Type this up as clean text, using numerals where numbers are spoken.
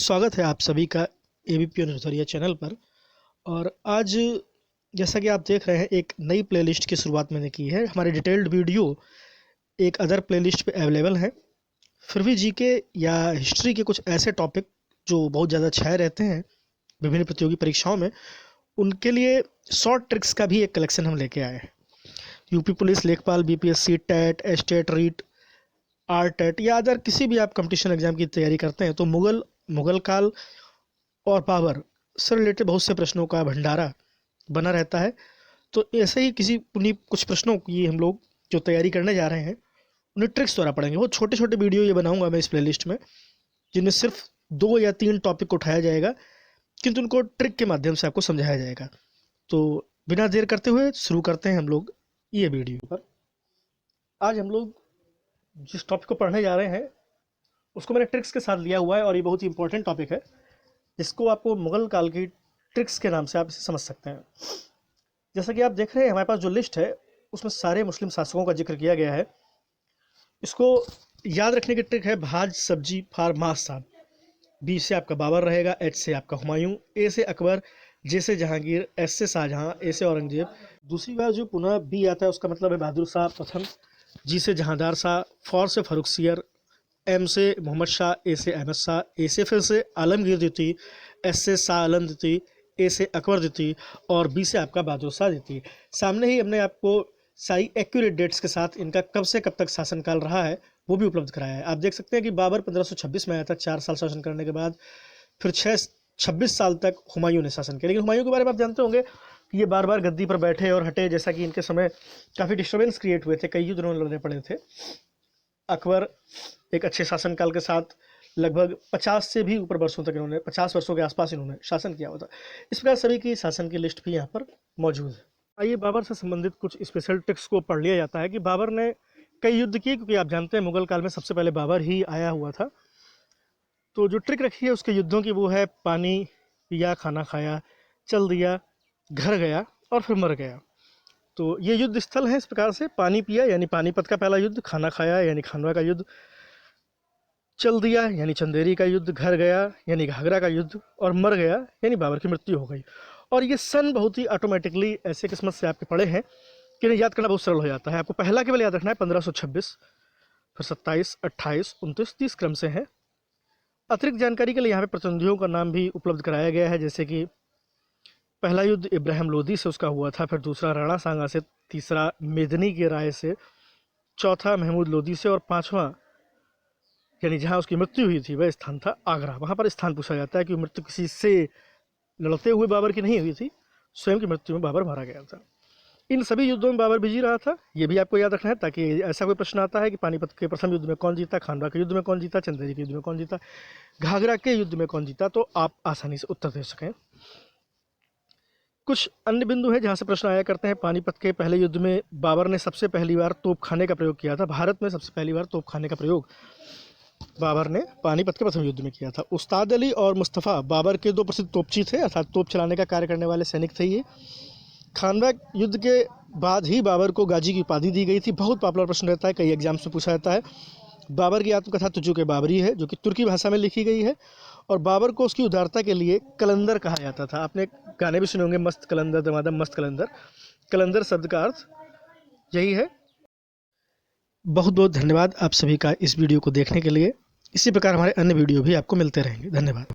स्वागत है आप सभी का एबीपी नर्सरिया चैनल पर। और आज जैसा कि आप देख रहे हैं, एक नई प्लेलिस्ट की शुरुआत मैंने की है। हमारी डिटेल्ड वीडियो एक अदर प्लेलिस्ट पे अवेलेबल है। फिर भी जीके या हिस्ट्री के कुछ ऐसे टॉपिक जो बहुत ज़्यादा छाए रहते हैं विभिन्न प्रतियोगी परीक्षाओं में, उनके लिए शॉर्ट ट्रिक्स का भी एक कलेक्शन हम लेके आए हैं। यूपी पुलिस, लेखपाल, बीपीएससी, टेट, एस्टेट, रीट, आरटेट या अदर किसी भी आप कंपटीशन एग्जाम की तैयारी करते हैं तो मुगल काल और बाबर से रिलेटेड बहुत से प्रश्नों का भंडारा बना रहता है। तो ऐसे ही उन्हीं कुछ प्रश्नों की हम लोग जो तैयारी करने जा रहे हैं उन्हें ट्रिक्स द्वारा पढ़ेंगे। वो छोटे छोटे वीडियो ये बनाऊंगा मैं इस प्लेलिस्ट में, जिनमें सिर्फ 2 या 3 टॉपिक को उठाया जाएगा, किंतु उनको ट्रिक के माध्यम से आपको समझाया जाएगा। तो बिना देर करते हुए शुरू करते हैं हम लोग ये वीडियो पर। आज हम लोग जिस टॉपिक को पढ़ने जा रहे हैं उसको मैंने ट्रिक्स के साथ लिया हुआ है, और ये बहुत ही इंपॉर्टेंट टॉपिक है जिसको आपको मुगल काल की ट्रिक्स के नाम से आप इसे समझ सकते हैं। जैसा कि आप देख रहे हैं, हमारे पास जो लिस्ट है उसमें सारे मुस्लिम शासकों का जिक्र किया गया है। इसको याद रखने की ट्रिक है भाज सब्जी फार मास साहब। बी से आपका बाबर रहेगा, एच से आपका हुमायूं, ए से अकबर, जे से जहांगीर, एस से शाहजहां, ए से औरंगजेब। दूसरी बार जो पुनः बी आता है उसका मतलब है बहादुर शाह प्रथम, जी से जहांदार शाह, फॉर से फर्रुखसियर, एम से मोहम्मद शाह, ए से अहमद शाह, ए से फिर से आलमगीर द्वितीय, एस से शाह आलम द्वितीय, ए से अकबर द्वितीय और बी से आपका बहादुर शाह द्वितीय। सामने ही हमने आपको सारी एक्यूरेट डेट्स के साथ इनका कब से कब तक शासनकाल रहा है वो भी उपलब्ध कराया है। आप देख सकते हैं कि बाबर 1526 में आया था, 4 साल शासन करने के बाद। फिर 26 साल तक हुमायूं ने शासन किया। लेकिन हुमायूं के बारे में आप जानते होंगे कि ये बार बार गद्दी पर बैठे और हटे, जैसा कि इनके समय काफ़ी डिस्टर्बेंस क्रिएट हुए थे, कई युद्ध उन्होंने लड़ने पड़े थे। अकबर एक अच्छे शासनकाल के साथ लगभग 50 से भी ऊपर वर्षों तक इन्होंने 50 वर्षों के आसपास इन्होंने शासन किया हुआ था। इस प्रकार सभी की शासन की लिस्ट भी यहाँ पर मौजूद है। आइए बाबर से संबंधित कुछ स्पेशल ट्रिक्स को पढ़ लिया जाता है कि बाबर ने कई युद्ध किए, क्योंकि आप जानते हैं मुगल काल में सबसे पहले बाबर ही आया हुआ था। तो जो ट्रिक रखी है उसके युद्धों की वो है पानी पिया, खाना खाया, चल दिया, घर गया और फिर मर गया। तो ये युद्ध स्थल है इस प्रकार से: पानी पिया यानी पानीपत का पहला युद्ध, खाना खाया यानी खानवा का युद्ध, चल दिया यानी चंदेरी का युद्ध, घर गया यानी घाघरा का युद्ध और मर गया यानी बाबर की मृत्यु हो गई। और ये सन बहुत ही ऑटोमेटिकली ऐसे किस्मत से आपके पड़े हैं कि इन्हें याद करना बहुत सरल हो जाता है। आपको पहला केवल याद रखना है 1526, फिर 27, 28, 29, 30 क्रम से है। अतिरिक्त जानकारी के लिए यहाँ पे प्रतिद्वंदियों का नाम भी उपलब्ध कराया गया है, जैसे कि पहला युद्ध इब्राहिम लोदी से उसका हुआ था, फिर दूसरा राणा सांगा से, तीसरा मेदनी की राय से, चौथा महमूद लोदी से और पाँचवा यानी जहाँ उसकी मृत्यु हुई थी वह स्थान था आगरा। वहाँ पर स्थान पूछा जाता है कि मृत्यु किसी से लड़ते हुए बाबर की नहीं हुई थी, स्वयं की मृत्यु में बाबर मारा गया था। इन सभी युद्धों में बाबर विजयी रहा था, ये भी आपको याद रखना है, ताकि ऐसा कोई प्रश्न आता है कि पानीपत के प्रथम युद्ध में कौन जीता, खानवा के युद्ध में कौन जीता, चंदेरी के युद्ध में कौन जीता, घाघरा के युद्ध में कौन जीता, तो आप आसानी से उत्तर दे सकें। कुछ अन्य बिंदु हैं जहाँ से प्रश्न आया करते हैं। पानीपत के पहले युद्ध में बाबर ने सबसे पहली बार तोपखाने का प्रयोग किया था। भारत में सबसे पहली बार तोपखाने का प्रयोग बाबर ने पानीपत के प्रथम युद्ध में किया था। उस्ताद अली और मुस्तफ़ा बाबर के 2 प्रसिद्ध तोपची थे, अर्थात तोप चलाने का कार्य करने वाले सैनिक थे ये। खानवा युद्ध के बाद ही बाबर को गाजी की उपाधि दी गई थी। बहुत पॉपुलर प्रश्न रहता है, कई एग्जाम्स में पूछा जाता है। बाबर की आत्मकथा तुजुक बाबरी है, जो कि तुर्की भाषा में लिखी गई है, और बाबर को उसकी उदारता के लिए कलंदर कहा जाता था। आपने गाने भी सुने होंगे, मस्त कलंदर दमादम मस्त कलंदर। कलंदर शब्द का अर्थ यही है। बहुत बहुत धन्यवाद आप सभी का इस वीडियो को देखने के लिए। इसी प्रकार हमारे अन्य वीडियो भी आपको मिलते रहेंगे। धन्यवाद।